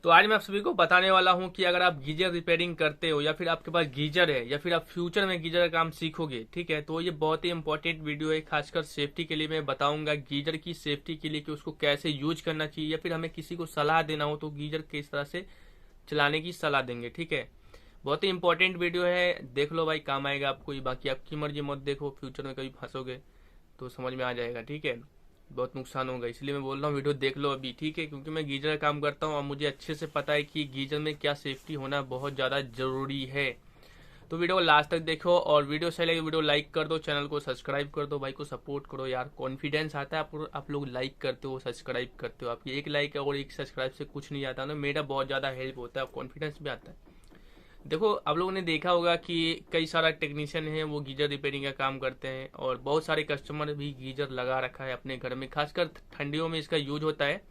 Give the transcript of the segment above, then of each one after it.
तो आज मैं आप सभी को बताने वाला हूं कि अगर आप गीजर रिपेयरिंग करते हो या फिर आपके पास गीजर है या फिर आप फ्यूचर में गीजर का काम सीखोगे, ठीक है, तो ये बहुत ही इंपॉर्टेंट वीडियो है। खासकर सेफ्टी के लिए मैं बताऊंगा गीजर की सेफ्टी के लिए कि उसको कैसे यूज करना चाहिए, या फिर हमें किसी को सलाह देना हो तो गीजर किस तरह से चलाने की सलाह देंगे। ठीक है, बहुत ही इंपॉर्टेंट वीडियो है, देख लो भाई, काम आएगा आपको ही। बाकी आपकी मर्जी, मत देखो, फ्यूचर में कभी फंसोगे तो समझ में आ जाएगा। ठीक है, बहुत नुकसान होगा, इसलिए मैं बोल रहा हूँ वीडियो देख लो अभी। ठीक है, क्योंकि मैं गीजर का काम करता हूँ और मुझे अच्छे से पता है कि गीजर में क्या सेफ्टी होना बहुत ज़्यादा जरूरी है। तो वीडियो को लास्ट तक देखो, और वीडियो सही लगे वीडियो लाइक कर दो, चैनल को सब्सक्राइब कर दो। भाई को सपोर्ट करो यार, कॉन्फिडेंस आता है आप लोग लाइक करते हो, सब्सक्राइब करते हो। आपकी एक लाइक और एक सब्सक्राइब से कुछ नहीं आता ना, मेरा बहुत ज़्यादा हेल्प होता है, कॉन्फिडेंस भी आता है। देखो, आप लोगों ने देखा होगा कि कई सारा टेक्नीशियन है वो गीजर रिपेयरिंग का काम करते हैं, और बहुत सारे कस्टमर भी गीजर लगा रखा है अपने घर में। खासकर ठंडियों में इसका यूज होता है।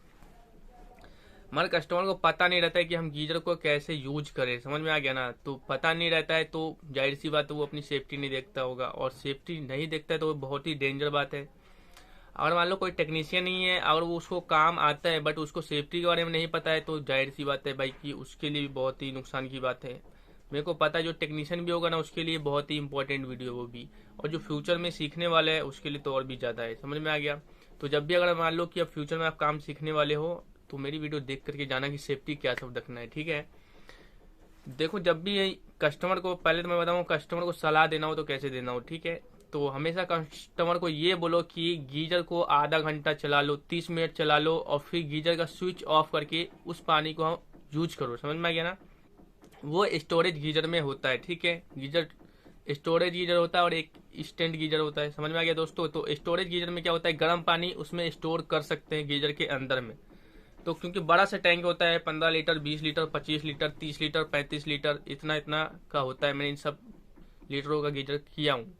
हमारे कस्टमर को पता नहीं रहता है कि हम गीजर को कैसे यूज करें, समझ में आ गया ना। तो पता नहीं रहता है तो जाहिर सी बात है वो अपनी सेफ्टी नहीं देखता होगा, और सेफ्टी नहीं देखता है तो वो बहुत ही डेंजर बात है। अगर मान लो कोई टेक्नीशियन नहीं है, अगर वो उसको काम आता है बट उसको सेफ्टी के बारे में नहीं पता है, तो जाहिर सी बात है भाई कि उसके लिए भी बहुत ही नुकसान की बात है। मेरे को पता है जो टेक्नीशियन भी होगा ना उसके लिए बहुत ही इंपॉर्टेंट वीडियो वो भी, और जो फ्यूचर में सीखने वाला है उसके लिए तो और भी ज़्यादा है। समझ में आ गया। तो जब भी अगर मान लो कि अब फ्यूचर में आप काम सीखने वाले हो तो मेरी वीडियो देख करके जाना कि सेफ्टी क्या सब रखना है। ठीक है, देखो, जब भी कस्टमर को, पहले तो मैं बताऊँ कस्टमर को सलाह देना हो तो कैसे देना हो। ठीक है, तो हमेशा कस्टमर को ये बोलो कि गीजर को आधा घंटा चला लो, 30 मिनट चला लो, और फिर गीजर का स्विच ऑफ करके उस पानी को हम यूज करो। समझ में आ गया ना। वो स्टोरेज गीजर में होता है। ठीक है, गीजर स्टोरेज गीजर होता है और एक स्टैंड गीजर होता है। समझ में आ गया दोस्तों। तो स्टोरेज गीजर में क्या होता है, गर्म पानी उसमें स्टोर कर सकते हैं गीजर के अंदर में। तो क्योंकि बड़ा सा टैंक होता है, 15 litre, 20 litre, 25 litre, 30 litre, 35 litre, इतना इतना का होता है। मैंने इन सब लीटरों का गीजर किया हूँ।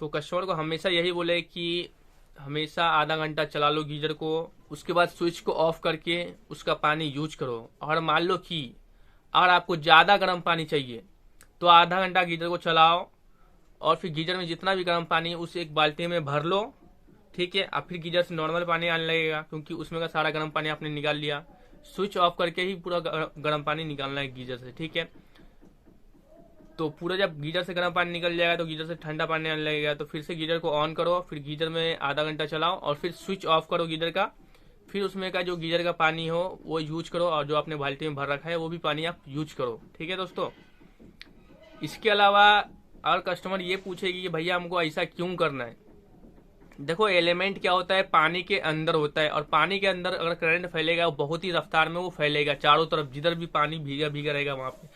तो कस्टमर को हमेशा यही बोले कि हमेशा आधा घंटा चला लो गीजर को, उसके बाद स्विच को ऑफ करके उसका पानी यूज करो। और मान लो कि अगर आपको ज़्यादा गर्म पानी चाहिए तो आधा घंटा गीजर को चलाओ, और फिर गीजर में जितना भी गर्म पानी उस एक बाल्टी में भर लो। ठीक है, अब फिर गीजर से नॉर्मल पानी आने लगेगा क्योंकि उसमें का सारा गर्म पानी आपने निकाल लिया। स्विच ऑफ करके ही पूरा गर्म पानी निकालना है गीजर से। ठीक है, तो पूरा जब गीजर से गर्म पानी निकल जाएगा तो गीजर से ठंडा पानी आने लगेगा। तो फिर से गीजर को ऑन करो, फिर गीजर में आधा घंटा चलाओ, और फिर स्विच ऑफ करो गीजर का। फिर उसमें का जो गीजर का पानी हो वो यूज करो, और जो आपने बाल्टी में भर रखा है वो भी पानी आप यूज करो। ठीक है दोस्तों। इसके अलावा और कस्टमर ये पूछेगी कि भैया हमको ऐसा क्यों करना है। देखो, एलिमेंट क्या होता है, पानी के अंदर होता है, और पानी के अंदर अगर करंट फैलेगा वो बहुत ही रफ्तार में वो फैलेगा चारों तरफ, जिधर भी पानी भीगा भीगा रहेगा वहां पे।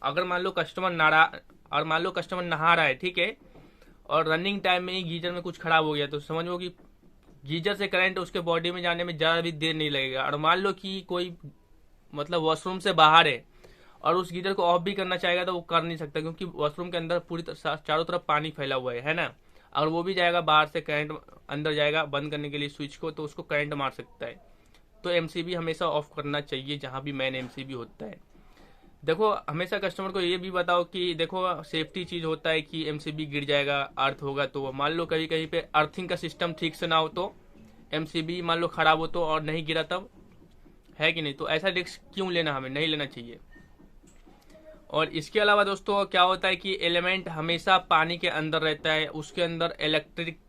अगर मान लो कस्टमर नारा और मान लो कस्टमर नहा रहा है, ठीक है, और रनिंग टाइम में ही गीजर में कुछ खराब हो गया, तो समझो कि गीजर से करंट उसके बॉडी में जाने में ज्यादा भी देर नहीं लगेगा। और मान लो कि कोई मतलब वॉशरूम से बाहर है और उस गीजर को ऑफ भी करना चाहेगा तो वो कर नहीं सकता, क्योंकि वॉशरूम के अंदर पूरी चारों तरफ पानी फैला हुआ है ना। और वो भी जाएगा बाहर से, करंट अंदर जाएगा बंद करने के लिए स्विच को, तो उसको करंट मार सकता है। तो एमसीबी हमेशा ऑफ करना चाहिए जहां भी मैन एमसीबी होता है। देखो, हमेशा कस्टमर को ये भी बताओ कि देखो, सेफ्टी चीज होता है कि एमसीबी गिर जाएगा, अर्थ होगा, तो मान लो कहीं कहीं पे अर्थिंग का सिस्टम ठीक से ना हो तो एमसीबी मान लो खराब हो तो, और नहीं गिरा तब, है कि नहीं। तो ऐसा रिस्क क्यों लेना, हमें नहीं लेना चाहिए। और इसके अलावा दोस्तों क्या होता है कि एलिमेंट हमेशा पानी के अंदर रहता है, उसके अंदर इलेक्ट्रिक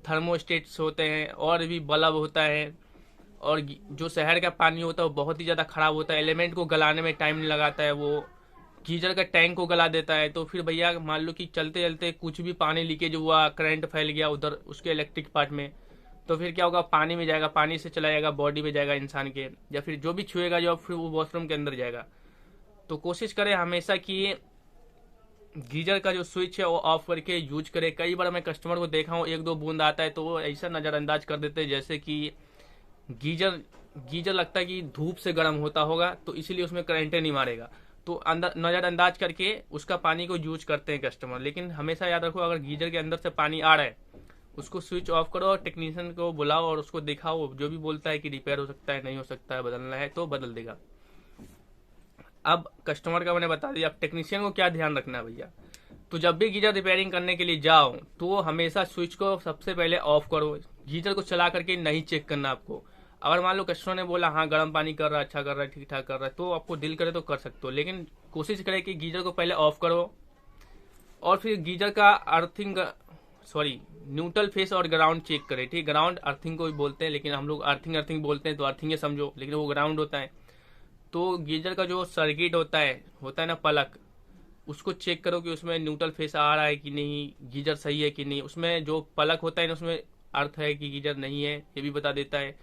थर्मोस्टेट्स होते हैं और भी बल्ब होता है। और जो शहर का पानी होता है वो बहुत ही ज़्यादा खराब होता है, एलिमेंट को गलाने में टाइम नहीं लगाता है, वो गीजर का टैंक को गला देता है। तो फिर भैया मान लो कि चलते चलते कुछ भी पानी लीकेज हुआ, करंट फैल गया उधर उसके इलेक्ट्रिक पार्ट में, तो फिर क्या होगा, पानी में जाएगा, पानी से चला जाएगा बॉडी में जाएगा इंसान के, या फिर जो भी छुएगा जो, फिर वो वॉशरूम के अंदर जाएगा। तो कोशिश करें हमेशा कि गीजर का जो स्विच है वो ऑफ करके यूज करें। कई बार मैं कस्टमर को देखा हूँ, एक दो बूंद आता है तो वो ऐसा नज़रअंदाज कर देते हैं जैसे कि गीजर गीजर लगता है कि धूप से गर्म होता होगा, तो इसीलिए उसमें करंटे नहीं मारेगा। तो अंदर नज़रअंदाज करके उसका पानी को यूज करते हैं कस्टमर। लेकिन हमेशा याद रखो, अगर गीजर के अंदर से पानी आ रहा है उसको स्विच ऑफ करो, और टेक्नीशियन को बुलाओ और उसको दिखाओ, जो भी बोलता है कि रिपेयर हो सकता है, नहीं हो सकता है, बदलना है तो बदल देगा। अब कस्टमर का मैंने बता दिया, अब टेक्नीशियन को क्या ध्यान रखना है भैया। तो जब भी गीजर रिपेयरिंग करने के लिए जाओ तो हमेशा स्विच को सबसे पहले ऑफ करो, गीजर को चला करके नहीं चेक करना आपको। अगर मान लो कस्टमर ने बोला हाँ गर्म पानी कर रहा है, अच्छा कर रहा है, ठीक ठाक कर रहा है, तो आपको दिल करे तो कर सकते हो, लेकिन कोशिश करें कि गीजर को पहले ऑफ करो और फिर गीजर का अर्थिंग न्यूट्रल फेस और ग्राउंड चेक करें। ठीक, ग्राउंड अर्थिंग को भी बोलते हैं, लेकिन हम लोग अर्थिंग बोलते हैं तो अर्थिंग ही समझो, लेकिन वो ग्राउंड होता है। तो गीजर का जो सर्किट होता है ना पलक, उसको चेक करो कि उसमें न्यूट्रल फेस आ रहा है कि नहीं, गीजर सही है कि नहीं। उसमें जो पलक होता है ना, उसमें अर्थ है कि गीजर नहीं है, ये भी बता देता है,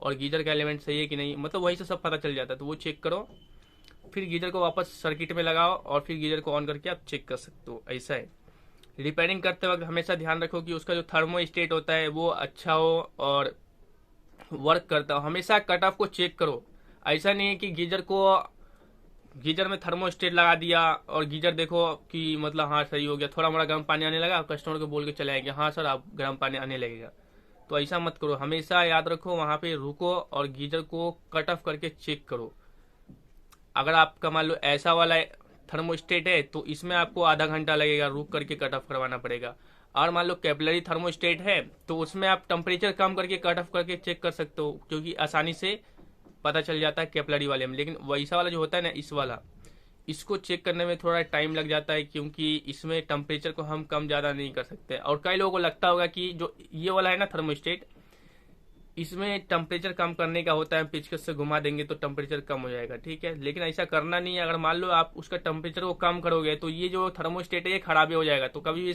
और गीजर का एलिमेंट सही है कि नहीं, मतलब वही से सब पता चल जाता है। तो वो चेक करो, फिर गीजर को वापस सर्किट में लगाओ और फिर गीजर को ऑन करके आप चेक कर सकते हो। ऐसा है। रिपेयरिंग करते वक्त हमेशा ध्यान रखो कि उसका जो थर्मोस्टेट होता है वो अच्छा हो और वर्क करता हो। हमेशा कट ऑफ को चेक करो। ऐसा नहीं है कि गीजर में थर्मोस्टेट लगा दिया और गीजर देखो कि मतलब हाँ सही हो गया, थोड़ा मोड़ा गर्म पानी आने लगा, कस्टमर को बोल के चले आएंगे हाँ सर आप गर्म पानी आने लगेगा। तो ऐसा मत करो, हमेशा याद रखो वहां पे रुको और गीजर को कट ऑफ करके चेक करो। अगर आपका मान लो ऐसा वाला थर्मोस्टेट है तो इसमें आपको आधा घंटा लगेगा, रुक करके कट ऑफ करवाना पड़ेगा। और मान लो कैपिलरी थर्मोस्टेट है तो उसमें आप टेम्परेचर कम करके कट ऑफ करके चेक कर सकते हो, क्योंकि आसानी से पता चल जाता है कैपिलरी वाले में। लेकिन वैसा वाला जो होता है ना, इस वाला, इसको चेक करने में थोड़ा टाइम लग जाता है, क्योंकि इसमें टेम्परेचर को हम कम ज्यादा नहीं कर सकते। और कई लोगों को लगता होगा कि जो ये वाला है ना थर्मोस्टेट, इसमें टेम्परेचर कम करने का होता है, पेचकस से घुमा देंगे तो टेम्परेचर कम हो जाएगा। ठीक है, लेकिन ऐसा करना नहीं है। अगर मान लो आप उसका टेम्परेचर को कम करोगे तो ये जो थर्मोस्टेट है ये खराब हो जाएगा। तो कभी भी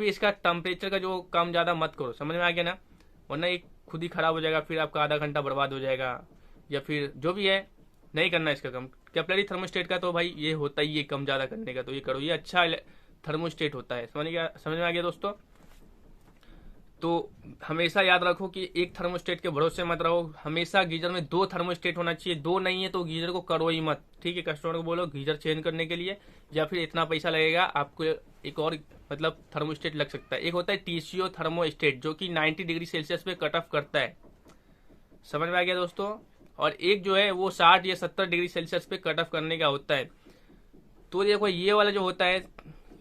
इसका टेम्परेचर का जो कम ज्यादा मत करो, समझ में आ गया ना, वरना ये खुद ही खराब हो जाएगा, फिर आपका आधा घंटा बर्बाद हो जाएगा, या फिर जो भी है नहीं करना इसका कम। कैपिलरी थर्मोस्टेट का तो भाई ये होता ही है कम ज्यादा करने का, तो ये करो, ये अच्छा थर्मोस्टेट होता है। समझ में आ गया दोस्तों। तो हमेशा याद रखो कि एक थर्मोस्टेट के भरोसे मत रहो, हमेशा गीजर में 2 थर्मोस्टेट होना चाहिए। 2 नहीं है तो गीजर को करो ही मत। ठीक है, कस्टमर को बोलो गीजर चेंज करने के लिए, या फिर इतना पैसा लगेगा आपको, एक और मतलब थर्मोस्टेट लग सकता है। एक होता है टीसीओ थर्मोस्टेट जो कि 90 डिग्री सेल्सियस पे कट ऑफ करता है। समझ में आ गया दोस्तों। और एक जो है वो 60 या 70 डिग्री सेल्सियस पे कट ऑफ करने का होता है। तो देखो ये वाला जो होता है,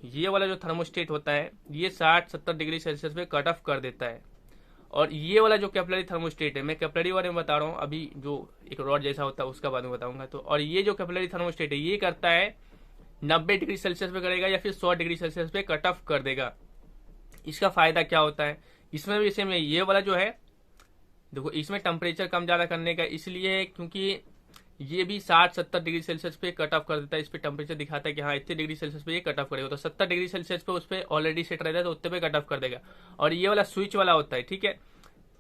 ये वाला जो थर्मोस्टेट होता है ये 60-70 डिग्री सेल्सियस पे कट ऑफ कर देता है। और ये वाला जो कैपिलरी थर्मोस्टेट है, मैं कैपिलरी बारे में बता रहा हूँ अभी, जो एक रॉड जैसा होता है उसका बाद में बताऊंगा। तो और ये जो कैपिलरी थर्मोस्टेट है ये करता है 90 डिग्री सेल्सियस पे करेगा या फिर 100 डिग्री सेल्सियस पे कट ऑफ कर देगा। इसका फायदा क्या होता है, इसमें भी सेम है। ये वाला जो है देखो, इसमें टेम्परेचर कम ज्यादा करने का इसलिए क्योंकि ये भी 60-70 डिग्री सेल्सियस पे कट ऑफ कर देता है। इस पे टेम्परेचर दिखाता है कि हाँ इतने डिग्री सेल्सियस पे ये कट ऑफ करेगा, तो 70 डिग्री सेल्सियस पे उस पे ऑलरेडी सेट रहता है तो उतने पे कट ऑफ कर देगा। और ये वाला स्विच वाला होता है। ठीक है,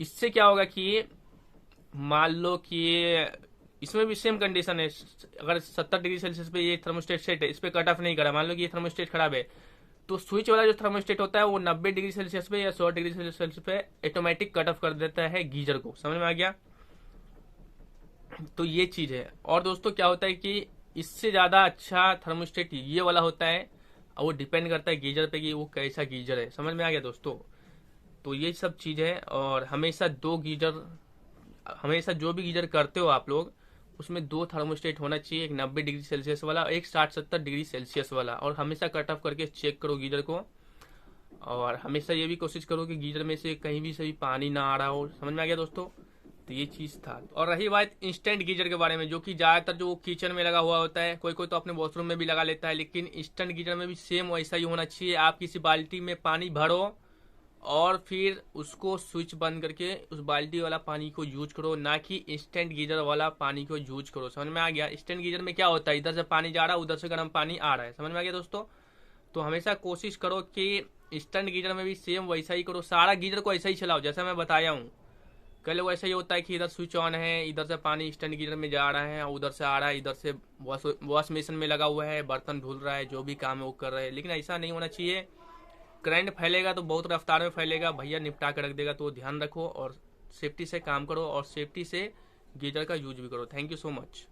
इससे क्या होगा कि मान लो कि इसमें भी सेम कंडीशन है, अगर 70 डिग्री सेल्सियस पे ये थर्मोस्टेट सेट है, इस पे कट ऑफ नहीं करा, मान लो कि ये थर्मोस्टेट खराब है, तो स्विच वाला जो थर्मोस्टेट होता है वो 90 डिग्री सेल्सियस पे या 100 डिग्री सेल्सियस पे ऑटोमेटिक कट ऑफ कर देता है गीजर को। समझ में आ गया। तो ये चीज है। और दोस्तों क्या होता है कि इससे ज्यादा अच्छा थर्मोस्टेट ये वाला होता है, और वो डिपेंड करता है गीजर पे कि वो कैसा गीजर है। समझ में आ गया दोस्तों। तो ये सब चीज है। और हमेशा जो भी गीजर करते हो आप लोग, उसमें 2 थर्मोस्टेट होना चाहिए, एक 90 डिग्री सेल्सियस वाला, एक 60-70 डिग्री सेल्सियस वाला। और हमेशा कट ऑफ करके चेक करो गीजर को। और हमेशा ये भी कोशिश करो कि गीजर में से कहीं भी सभी पानी ना आ रहा हो। समझ में आ गया दोस्तों। तो ये चीज था। और रही बात इंस्टेंट गीजर के बारे में, जो कि ज्यादातर जो किचन में लगा हुआ होता है, कोई कोई तो अपने वॉशरूम में भी लगा लेता है, लेकिन इंस्टेंट गीजर में भी सेम वैसा ही होना चाहिए। आप किसी बाल्टी में पानी भरो और फिर उसको स्विच बंद करके उस बाल्टी वाला पानी को यूज करो, ना कि इंस्टेंट गीजर वाला पानी को यूज करो। समझ में आ गया। इंस्टेंट गीजर में क्या होता है, इधर से पानी जा रहा है, उधर से गर्म पानी आ रहा है। समझ में आ गया दोस्तों। तो हमेशा कोशिश करो कि इंस्टेंट गीजर में भी सेम वैसा ही करो, सारा गीजर को ऐसा ही चलाओ जैसा मैं बताया हूँ। कई लोग ऐसा ही होता है कि इधर स्विच ऑन है, इधर से पानी इंस्टेंट गीजर में जा रहा है, उधर से आ रहा है, इधर से वॉश बेसिन में लगा हुआ है, बर्तन धुल रहा है, जो भी काम है वो कर रहे हैं। लेकिन ऐसा नहीं होना चाहिए। करंट फैलेगा तो बहुत रफ्तार में फैलेगा, भैया निपटा कर रख देगा। तो ध्यान रखो और सेफ्टी से काम करो और सेफ्टी से गीजर का यूज भी करो। Thank you so much.